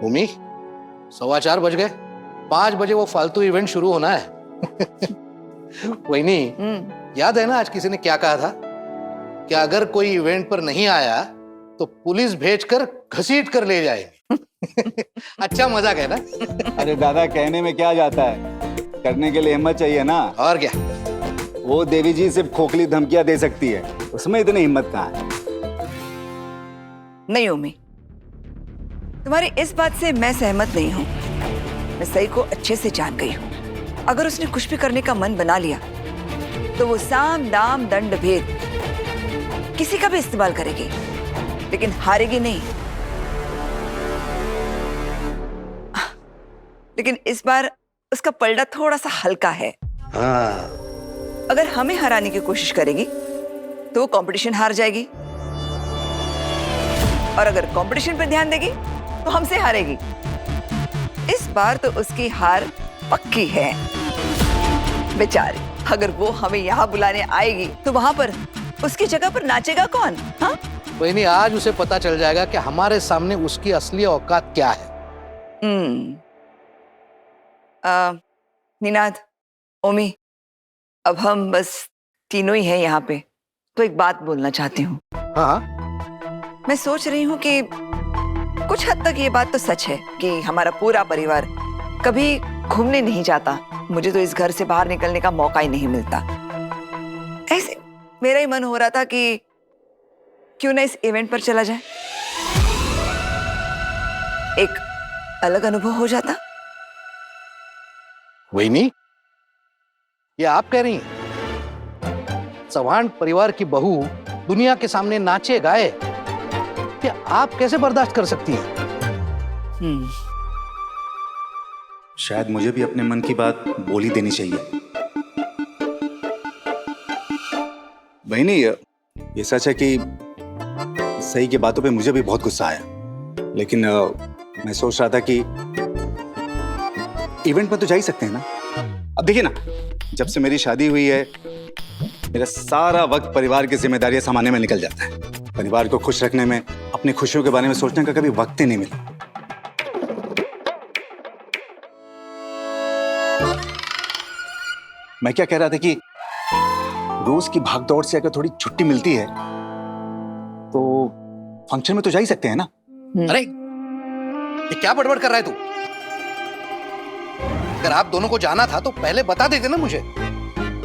भूमि 4:15 बज गए, 5 बजे वो फालतू इवेंट शुरू होना है। वही नहीं, याद है ना आज किसी ने क्या कहा था कि अगर कोई इवेंट पर नहीं आया तो पुलिस भेजकर घसीट कर ले जाएंगे। अच्छा मजाक है ना? अरे दादा, कहने में क्या जाता है, करने के लिए हिम्मत चाहिए ना। और क्या, वो देवी जी सिर्फ खोखली धमकियां दे सकती है, उसमें इतनी हिम्मत कहाँ है। नहीं ओमी, तुम्हारी इस बात से मैं सहमत नहीं हूं। मैं सही को अच्छे से जान गई हूं। अगर उसने कुछ भी करने का मन बना लिया तो वो साम दाम दंड भेद किसी का भी इस्तेमाल करेगी, लेकिन हारेगी नहीं। लेकिन इस बार उसका पलड़ा थोड़ा सा हल्का है। हाँ। अगर हमें हराने की कोशिश करेगी तो वो कंपटीशन हार जाएगी, और अगर कंपटीशन पर ध्यान देगी तो हमसे हारेगी। इस बार तो उसकी हार पक्की है। बेचारी, अगर वो हमें यहाँ बुलाने आएगी तो वहां पर उसकी जगह पर नाचेगा कौन? हाँ, कोई नहीं, आज उसे पता चल जाएगा कि हमारे सामने उसकी असली औकात क्या है। निनाद, ओमी, अब हम बस तीनों ही हैं यहाँ पे, तो एक बात बोलना चाहती हूँ। हाँ। मैं सोच रही हूँ कि कुछ हद तक ये बात तो सच है कि हमारा पूरा परिवार कभी घूमने नहीं जाता। मुझे तो इस घर से बाहर निकलने का मौका ही नहीं मिलता। ऐसे मेरा ही मन हो रहा था कि क्यों ना इस इवेंट पर चला जाए, एक अलग अनुभव हो जाता। वही नहीं, ये आप कह रही हैं चौहान परिवार की बहू दुनिया के सामने नाचे गाए, ये आप कैसे बर्दाश्त कर सकती हैं? शायद मुझे भी अपने मन की बात बोल ही देनी चाहिए। बहनी, ये सच है कि सही की बातों पे मुझे भी बहुत गुस्सा आया, लेकिन मैं सोच रहा था कि इवेंट में तो जा ही सकते हैं ना। अब देखिए ना, जब से मेरी शादी हुई है मेरा सारा वक्त परिवार की जिम्मेदारियां संभालने में निकल जाता है। परिवार को खुश रखने में, अपनी खुशियों के बारे में सोचने का कभी वक्त ही नहीं मिला। मैं क्या कह रहा था कि रोज की भागदौड़ से अगर थोड़ी छुट्टी मिलती है तो फंक्शन में तो जा ही सकते हैं ना। अरे ये क्या बड़बड़ कर रहा है तू? अगर आप दोनों को जाना था तो पहले बता देते ना मुझे,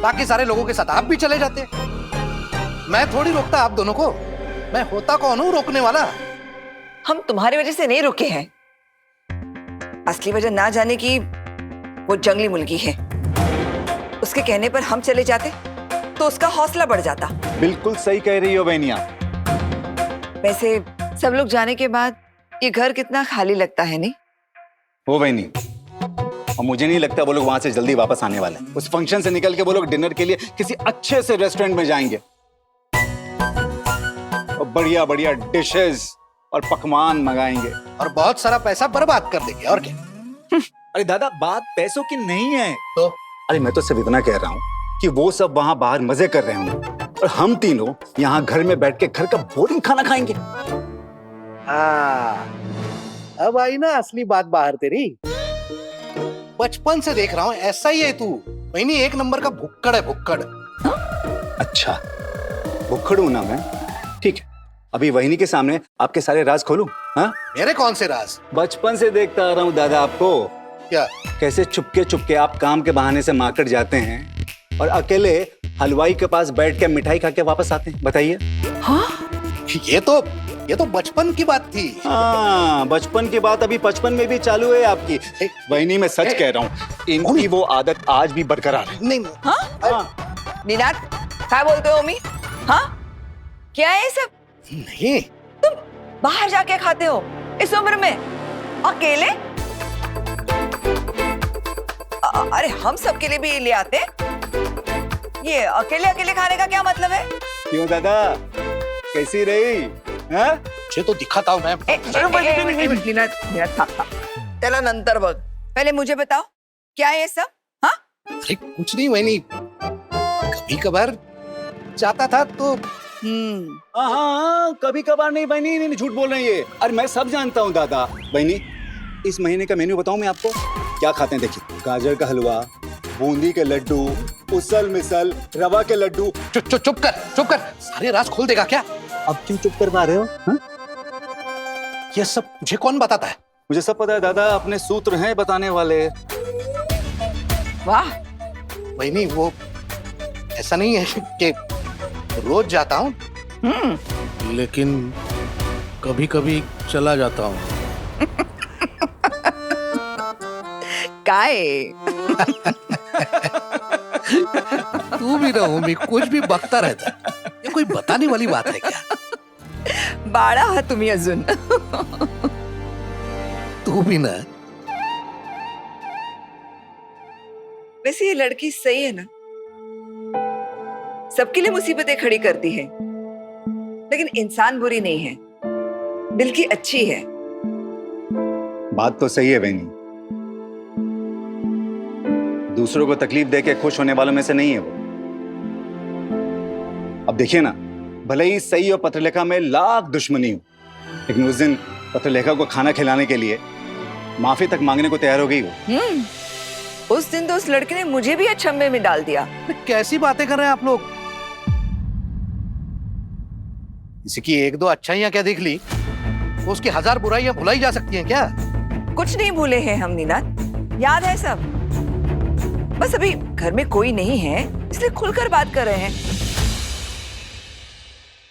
बाकी सारे लोगों के साथ आप भी चले जाते। मैं थोड़ी रोकता आप दोनों को, मैं होता कौन हूं रोकने वाला? हम तुम्हारी वजह से नहीं रुके हैं। असली वजह ना जाने की वो जंगली मुर्गी है। उसके कहने पर हम चले जाते तो उसका हौसला बढ़ जाता। बिल्कुल सही कह रही हो बहनिया। वैसे सब लोग जाने के बाद ये घर कितना खाली लगता है, नहीं? हो बहनी, और मुझे नहीं लगता वो लोग वहां से जल्दी वापस आने वाले हैं। उस फंक्शन से निकल के वो लोग डिनर के लिए किसी अच्छे से रेस्टोरेंट में जाएंगे और बढ़िया बढ़िया डिशेस और पकवान मंगाएंगे और बहुत सारा पैसा बर्बाद कर देंगे। और क्या? अरे दादा, बात पैसों की नहीं है तो अरे मैं तो सिर्फ इतना कह रहा हूँ कि वो सब वहां बाहर मजे कर रहे होंगे और हम तीनों यहाँ घर में बैठ के घर का बोरिंग खाना खाएंगे। अब आई ना असली बात बाहर तेरी। बचपन से देख रहा हूँ ऐसा ही है तू। वही नहीं, एक नंबर का भुक्कड़ है, भुक्कड़। अच्छा, भुक्कड़ हूं ना मैं? ठीक है, अभी वहिनी के सामने आपके सारे राज खोलूं? हाँ, मेरे कौन से राज? बचपन से देखता आ रहा हूँ दादा आपको। क्या? कैसे चुपके चुपके आप काम के बहाने से मार्केट जाते हैं और अकेले हलवाई के पास बैठ के मिठाई खा के वापस आते हैं। बताइए। हाँ? ये तो बचपन की बात थी। हाँ, बचपन की बात अभी 55 में भी चालू है आपकी। वहिनी, मैं सच कह रहा हूँ, इनकी वो आदत आज भी बरकरार है। नहीं। हाँ? निनाद, क्या बोलते हो ओमी? हाँ? क्या है ये सब? नहीं, तुम बाहर जाके खाते हो इस उम्र में अकेले? अरे हम सब के लिए भी ले आते। ये अकेले अकेले खाने का क्या मतलब है? क्यों दादा, कैसी रही? हाँ? मुझे तो दिखाता हूँ मैं। चला नंतर बघ, पहले मुझे बताओ क्या है ये सब? हाँ? अरे कुछ नहीं, वही नहीं, कभी कभार जाता था तो। हाँ, कभी कभार नहीं बहनी, नहीं झूठ बोल रही है। अरे मैं सब जानता हूँ दादा। बहनी, इस महीने का मेन्यू बताऊं मैं आपको? क्या खाते हैं देखिए, गाजर का हलवा, बूंदी के लड्डू, उसल मिसल, रवा के लड्डू। चुप कर, सारी राज खोल देगा क्या? अब क्यों चुप कर पा रहे हो? हा? ये सब मुझे कौन बताता है? मुझे सब पता है दादा, अपने सूत्र हैं बताने वाले। वाह, वही नहीं, वो ऐसा नहीं है कि रोज जाता हूँ, लेकिन कभी कभी चला जाता हूँ। काय तू भी ना उम्मी, कुछ भी बकता रहता है। ये कोई बताने वाली बात है क्या? बाळा हा तुम्ही अजून। तू भी ना। वैसे ये लड़की सही है ना, सबके लिए मुसीबतें खड़ी करती है, लेकिन इंसान बुरी नहीं है, दिल की अच्छी है। बात तो सही है बहनी, दूसरों को तकलीफ देके खुश होने वालों में से नहीं है वो। अब देखिए ना, भले ही सही और पत्रलेखा में लाख दुश्मनी हो, लेकिन उस दिन पत्रलेखा को खाना खिलाने के लिए माफी तक मांगने को तैयार हो गई वो। उस दिन तो उस लड़के ने मुझे भी अचंभे में डाल दिया। कैसी बातें कर रहे हैं आप लोग? इसकी एक दो अच्छाइयां क्या देख ली, तो उसकी 1000 बुराइयां भुलाई जा सकती हैं क्या? कुछ नहीं भूले हैं हम नीनाद, याद है सब। बस अभी घर में कोई नहीं है, इसलिए खुलकर बात कर रहे हैं।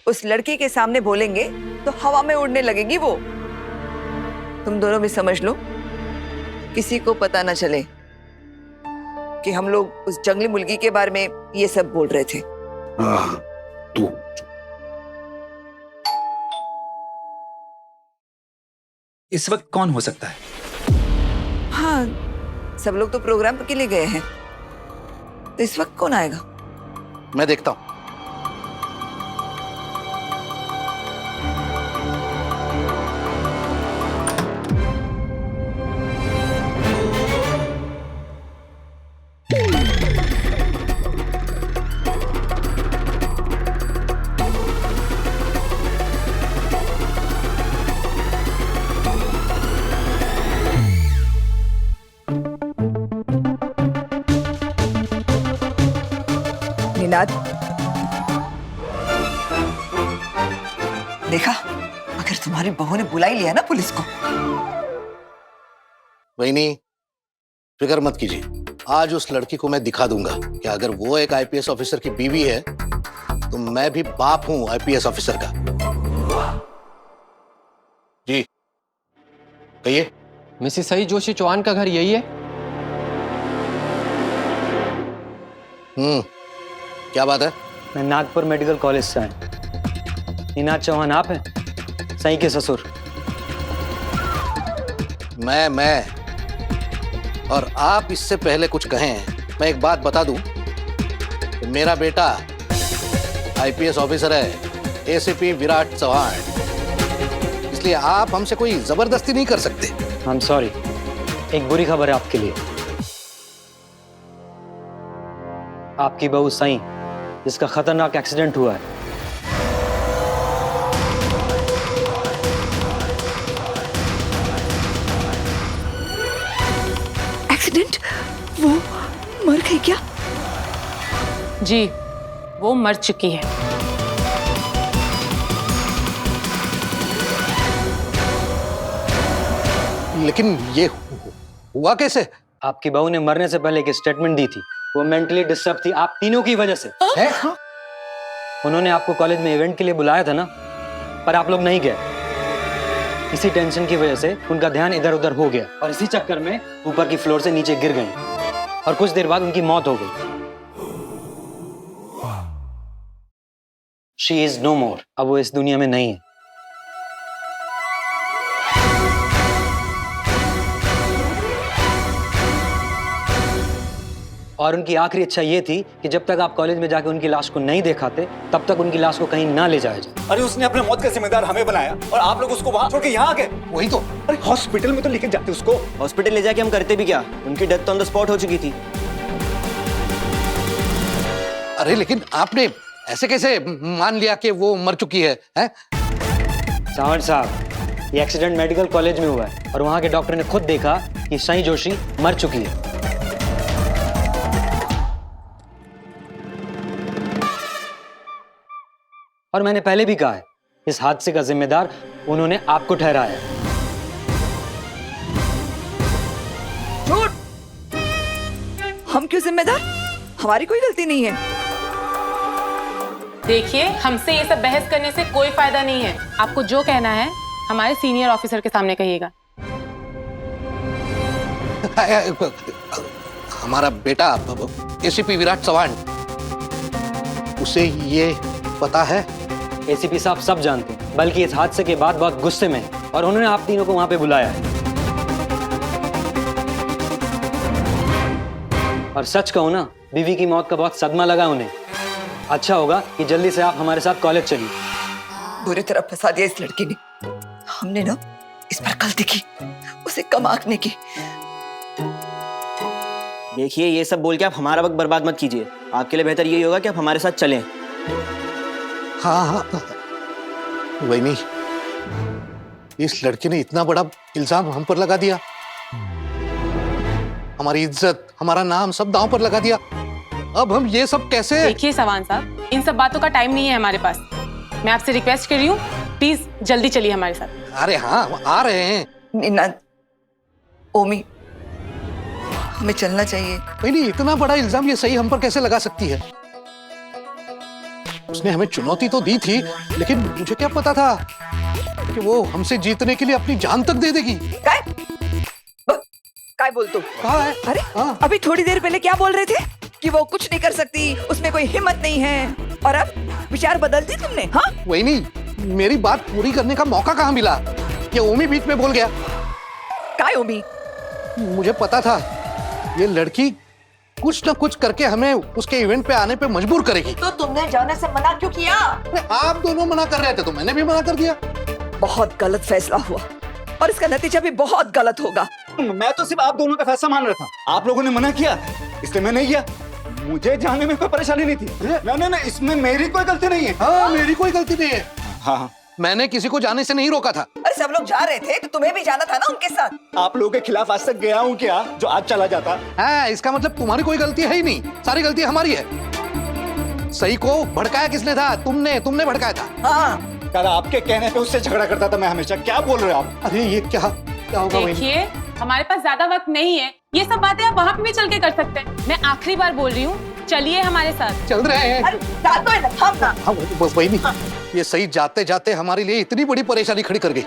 उस लड़की के सामने बोलेंगे तो हवा में उड़ने लगेगी वो। तुम दोनों भी समझ लो, किसी को पता ना चले कि हम लोग उस जंगली मुर्गी के बारे में ये सब बोल रहे थे। तू इस वक्त कौन हो सकता है? हाँ, सब लोग तो प्रोग्राम के लिए गए हैं, तो इस वक्त कौन आएगा? मैं देखता हूं। निनाद, देखा, अगर तुम्हारी बहू ने बुला ही लिया ना पुलिस को। वही नहीं, फिक्र मत कीजिए, आज उस लड़की को मैं दिखा दूंगा कि अगर वो एक आईपीएस ऑफिसर की बीवी है तो मैं भी बाप हूं आईपीएस ऑफिसर का। जी कहिए। मिसिस सई जोशी चौहान का घर यही है? क्या बात है? मैं नागपुर मेडिकल कॉलेज से आया। नीनाद चौहान आप हैं? सई के ससुर। मैं और आप इससे पहले कुछ कहें, मैं एक बात बता दूं, तो मेरा बेटा आईपीएस ऑफिसर है, एसीपी विराट चौहान, इसलिए आप हमसे कोई जबरदस्ती नहीं कर सकते। आई एम सॉरी, एक बुरी खबर है आपके लिए। आपकी बहू सई, जिसका खतरनाक एक्सीडेंट हुआ है, एक्सीडेंट? वो मर गई क्या? जी, वो मर चुकी है। लेकिन ये हुआ कैसे? आपकी बहू ने मरने से पहले एक स्टेटमेंट दी थी। वो मेंटली डिस्टर्ब थी, आप तीनों की वजह से। है? उन्होंने आपको कॉलेज में इवेंट के लिए बुलाया था ना, पर आप लोग नहीं गए। इसी टेंशन की वजह से उनका ध्यान इधर उधर हो गया और इसी चक्कर में ऊपर की फ्लोर से नीचे गिर गए और कुछ देर बाद उनकी मौत हो गई। शी इज नो मोर, अब वो इस दुनिया में नहीं है। और उनकी आखिरी इच्छा ये थी कि जब तक आप कॉलेज में जाके उनकी लाश को नहीं दिखाते, तब तक उनकी लाश को कहीं ना ले जाया जाए। अरे उसने अपने मौत का जिम्मेदार हमें बनाया और आप लोग उसको वहां छोड़ के यहाँ आ गए। वही तो। अरे हॉस्पिटल में तो लेके जाते उसको। हॉस्पिटल ले जाके हम करते भी क्या? उनकी डेथ तो ऑन द स्पॉट हो चुकी थी। अरे लेकिन आपने ऐसे कैसे मान लिया कि वो मर चुकी है? सावंत साहब, ये एक्सीडेंट मेडिकल कॉलेज में हुआ है और वहाँ के डॉक्टर ने खुद देखा कि सई जोशी मर चुकी है। और मैंने पहले भी कहा है, इस हादसे का जिम्मेदार उन्होंने आपको ठहराया है। झूठ! हम क्यों जिम्मेदार? हमारी कोई गलती नहीं है। देखिए, हमसे ये सब बहस करने से कोई फायदा नहीं है। आपको जो कहना है हमारे सीनियर ऑफिसर के सामने कहिएगा। हमारा बेटा एसीपी विराट चव्हाण, उसे ये पता है? एसीपी साहब सब जानते हैं, बल्कि इस हादसे के बाद बहुत गुस्से में हैं और उन्होंने आप तीनों को वहां पे बुलाया है। और सच कहूं ना, बीवी की मौत का बहुत सदमा लगा उन्हें। अच्छा होगा कि जल्दी से आप हमारे साथ कॉलेज चलिए। बुरी तरह फंसा दिया इस लड़की ने। हमने ना इस पर गलती की, उसे कम आंकने की। देखिए, ये सब बोल के आप हमारा वक्त बर्बाद मत कीजिए। आपके लिए बेहतर यही होगा कि आप हमारे साथ चलें। हाँ, वही नहीं, इस लड़की ने इतना बड़ा इल्जाम हम पर लगा दिया, हमारी इज्जत, हमारा नाम सब दांव पर लगा दिया। अब हम ये सब कैसे? देखिए चव्हाण साहब, इन सब बातों का टाइम नहीं है हमारे पास। मैं आपसे रिक्वेस्ट कर रही हूँ, प्लीज जल्दी चलिए हमारे साथ। अरे हाँ, हम आ रहे हैं। निन्ना, ओमी, हमें चलना चाहिए। नहीं, इतना बड़ा इल्जाम ये सही हम पर कैसे लगा सकती है? उसने हमें चुनौती तो दी थी, लेकिन मुझे क्या पता था कि वो हमसे जीतने के लिए अपनी जान तक दे देगी। काय बोल तू? कहा है? अरे हाँ। अभी थोड़ी देर पहले क्या बोल रहे थे कि वो कुछ नहीं कर सकती, उसमें कोई हिम्मत नहीं है, और अब विचार बदल दी तुमने? हाँ, वही नहीं, मेरी बात पूरी करने का मौका कहाँ मिला? ये ओमी बीच में बोल गया। काय ओमी? मुझे पता था ये लड़की कुछ न कुछ करके हमें उसके इवेंट पे आने पे मजबूर करेगी। तो तुमने जाने से मना क्यों किया? आप दोनों मना कर रहे थे तो मैंने भी मना कर दिया। बहुत गलत फैसला हुआ और इसका नतीजा भी बहुत गलत होगा। मैं तो सिर्फ आप दोनों का फैसला मान रहा था। आप लोगों ने मना किया, इसलिए मैं नहीं गया। मुझे जाने में कोई परेशानी नहीं थी। ना, इसमें मेरी कोई गलती नहीं है। हाँ, मेरी कोई गलती नहीं है। हाँ, मैंने किसी को जाने से नहीं रोका था। अरे सब लोग जा रहे थे तो तुम्हें भी जाना था ना उनके साथ। आप लोगों के खिलाफ आज तक गया हूँ क्या, जो आज चला जाता? हाँ, इसका मतलब तुम्हारी कोई गलती है ही नहीं, सारी गलती हमारी है। सही को भड़काया किसने था? तुमने भड़काया था। हाँ, कल आपके कहने पे उससे झगड़ा करता था मैं हमेशा। क्या बोल रहे हो आप? अरे ये क्या होगा? देखिए, हमारे पास ज्यादा वक्त नहीं है, ये सब बातें आप वहाँ पे भी चल के कर सकते हैं। मैं आखिरी बार बोल रही हूँ, चलिए हमारे साथ। चल रहे हैं। अरे जा तो है, थाम ना। हाँ, वही नहीं, ये सही जाते जाते हमारे लिए इतनी बड़ी परेशानी खड़ी कर गई।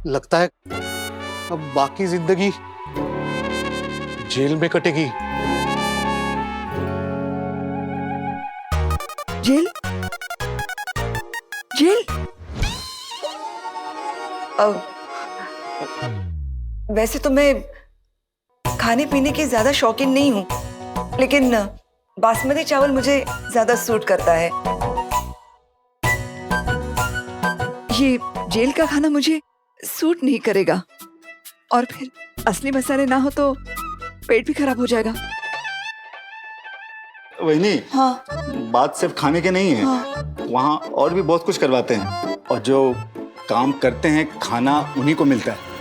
लगता है अब बाकी जिंदगी जेल में कटेगी। जेल? जेल? वैसे तो मैं खाने पीने की ज्यादा शौकीन नहीं हूँ, लेकिन बासमती चावल मुझे ज्यादा सूट करता है। ये जेल का खाना मुझे सूट नहीं करेगा, और फिर असली मसाले ना हो तो पेट भी खराब हो जाएगा। वही नहीं, हाँ, बात सिर्फ खाने के नहीं है। हाँ। वहाँ और भी बहुत कुछ करवाते हैं, और जो काम करते हैं खाना उन्हीं को मिलता है।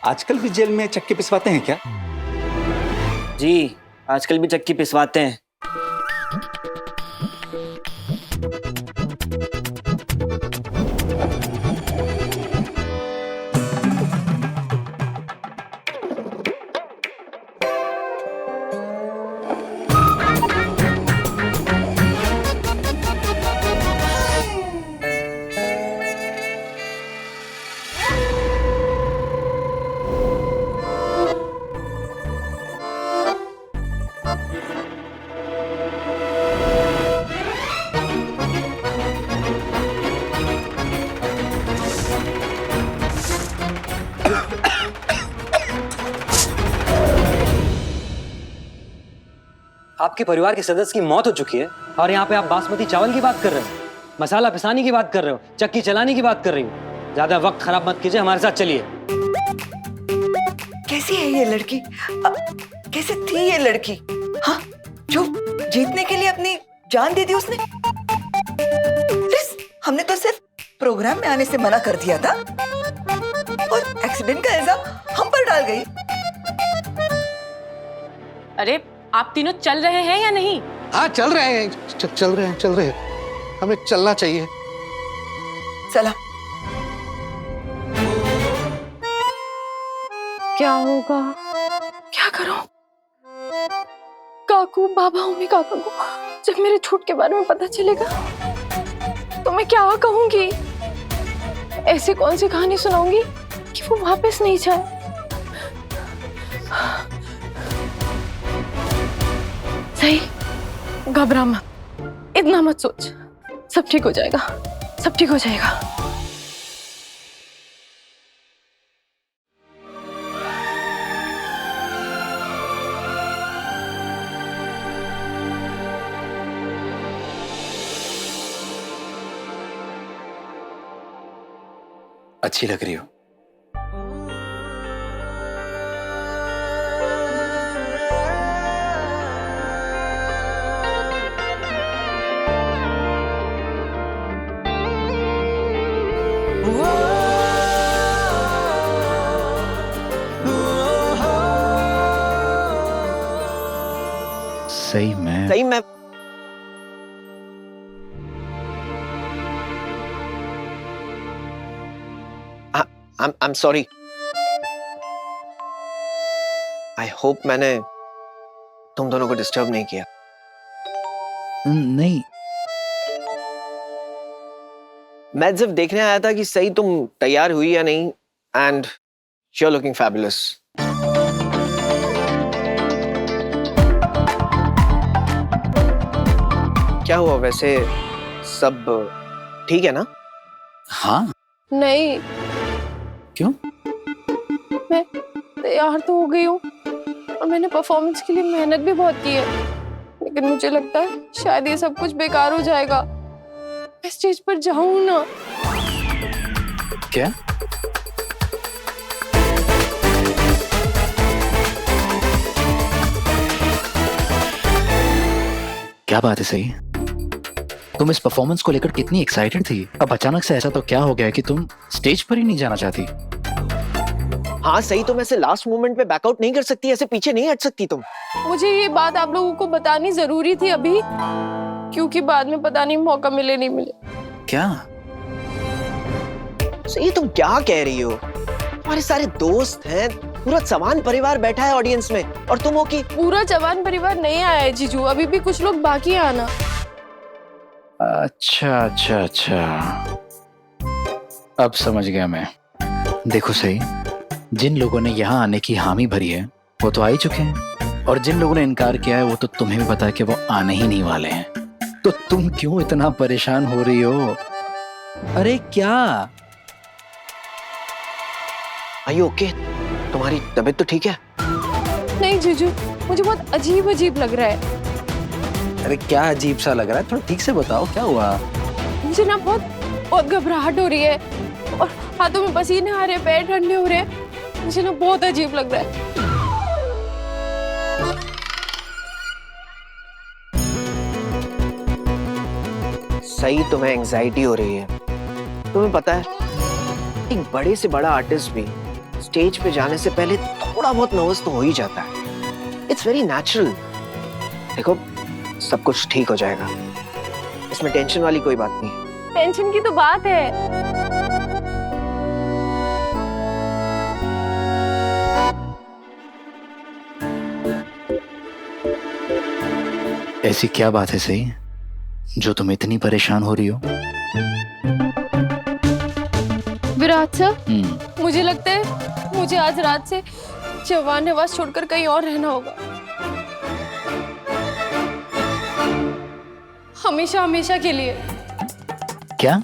आजकल भी जेल में चक्की पिसवाते हैं क्या? जी, आजकल भी चक्की पिसवाते हैं। आपके परिवार के सदस्य की मौत हो चुकी है और यहाँ पे आप बासमती चावल की बात कर रहे हो, मसाला पिसाने की बात कर रहे हो, चक्की चलाने की बात कर रही हो। ज्यादा वक्त खराब मत कीजिए, हमारे साथ चलिए। कैसी है ये लड़की? कैसे थी ये लड़की? हाँ, जो जीतने के लिए अपनी जान दे दी उसने? हमने तो सिर्फ प्रोग्राम में आने से मना कर दिया था और एक्सीडेंट का इल्जाम हम पर डाल गई। अरे आप तीनों चल रहे हैं या नहीं? हाँ चल रहे हैं, चल रहे हैं। हमें चलना चाहिए। चला। क्या होगा, क्या करूं? काकू, बाबा, ओमी काका को जब मेरे छूट के बारे में पता चलेगा तो मैं क्या कहूंगी? ऐसी कौन सी कहानी सुनाऊंगी कि वो वापस नहीं जाए? सही, घबरा मत, इतना मत सोच, सब ठीक हो जाएगा, सब ठीक हो जाएगा। अच्छी लग रही हो। सही में I'm sorry. I hope मैंने तुम दोनों को डिस्टर्ब नहीं किया। नहीं, मैं सिर्फ देखने आया था कि सही तुम तैयार हुई या नहीं, and you're looking fabulous. क्या हुआ वैसे, सब ठीक है ना? हाँ। नहीं। क्यों? मैं तैयार तो हो गई हूँ और मैंने परफॉर्मेंस के लिए मेहनत भी बहुत की है, लेकिन मुझे लगता है शायद ये सब कुछ बेकार हो जाएगा। मैं स्टेज पर जाऊँ ना। क्या? क्या बात है सही? तुम इस परफॉर्मेंस को लेकर कितनी एक्साइटेड थी, अब अचानक से ऐसा तो क्या हो गया कि तुम स्टेज पर ही नहीं जाना चाहती? हाँ सही, तुम ऐसे लास्ट मोमेंट पे बैकआउट नहीं कर सकती, ऐसे पीछे नहीं हट सकती तुम। मुझे ये बात आप लोगों को बतानी जरूरी थी अभी, क्योंकि बाद में पता नहीं मौका मिले नहीं मिले। क्या? सही, तुम क्या कह रही हो? तुम्हारे सारे दोस्त हैं, पूरा जवान परिवार बैठा है ऑडियंस में, और तुम हो कि पूरा जवान परिवार नहीं आया है जीजू, अभी भी कुछ लोग बाकी है आना। अच्छा अच्छा अच्छा, अब समझ गया मैं। देखो सही, जिन लोगों ने यहाँ आने की हामी भरी है वो तो आ ही चुके हैं, और जिन लोगों ने इनकार किया है वो तो तुम्हें भी पता है कि वो आने ही नहीं वाले हैं। तो तुम क्यों इतना परेशान हो रही हो? अरे क्या? Are you okay? तुम्हारी तबीयत तो ठीक है? नहीं जीजू, मुझे बहुत अजीब अजीब लग रहा है। अरे क्या अजीब सा लग रहा है? थोड़ा ठीक से बताओ क्या हुआ? मुझे ना बहुत घबराहट हो रही है और हाथों में पसीने आ रहे हैं, पैर ठंडे हो रहे हैं, मुझे ना बहुत अजीब लग रहा है। सही, तुम्हें एंजाइटी हो रही है। तुम्हें पता है, एक बड़े से बड़ा आर्टिस्ट भी स्टेज पे जाने से पहले थोड़ा बहुत नर्वस तो हो ही जाता है। It's very natural. देखो, सब कुछ ठीक हो जाएगा, इसमें टेंशन वाली कोई बात नहीं। टेंशन की तो बात है। ऐसी क्या बात है सही जो तुम इतनी परेशान हो रही हो? विराट सर, मुझे लगता है मुझे आज रात से जवान निवास छोड़कर कहीं और रहना होगा, हमेशा हमेशा के लिए। क्या?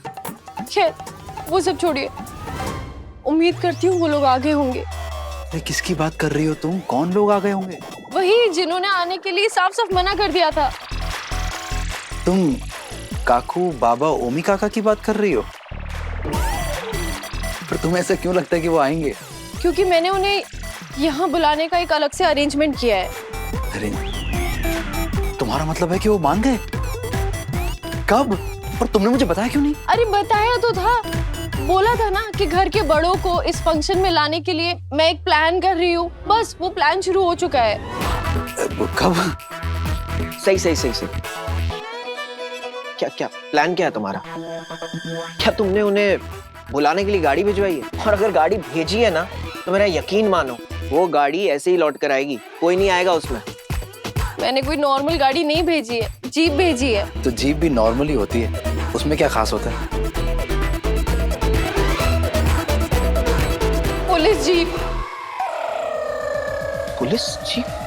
खैर वो सब छोड़िए, उम्मीद करती हूँ वो लोग आगे होंगे। अरे किसकी बात कर रही हो तुम? कौन लोग आ गए होंगे? वही जिन्होंने आने के लिए साफ साफ मना कर दिया था। तुम काकू, बाबा, ओमी काका की बात कर रही हो? पर तुम्हें ऐसा क्यों लगता है कि वो आएंगे? क्योंकि मैंने उन्हें यहाँ बुलाने का एक अलग से अरेंजमेंट किया है। अरे तुम्हारा मतलब है कि वो मान गए? कब? और तुमने मुझे बताया क्यों नहीं? अरे बताया तो था, बोला था ना कि घर के बड़ों को इस फंक्शन में लाने के लिए मैं एक प्लान कर रही हूँ। बस वो प्लान शुरू हो चुका है। कब? सही सही सही सही। क्या क्या प्लान क्या है तुम्हारा? क्या तुमने उन्हें बुलाने के लिए गाड़ी भिजवाई है? और अगर गाड़ी भेजी है ना तो मेरा यकीन मानो वो गाड़ी ऐसे ही लौट कर आएगी, कोई नहीं आएगा उसमें। मैंने कोई नॉर्मल गाड़ी नहीं भेजी है, जीप भेजी है। तो जीप भी नॉर्मली होती है, उसमें क्या खास होता है? Police jeep. Police jeep?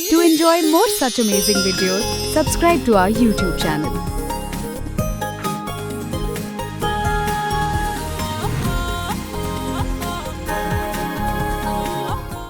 To enjoy more such amazing videos, subscribe to our YouTube channel.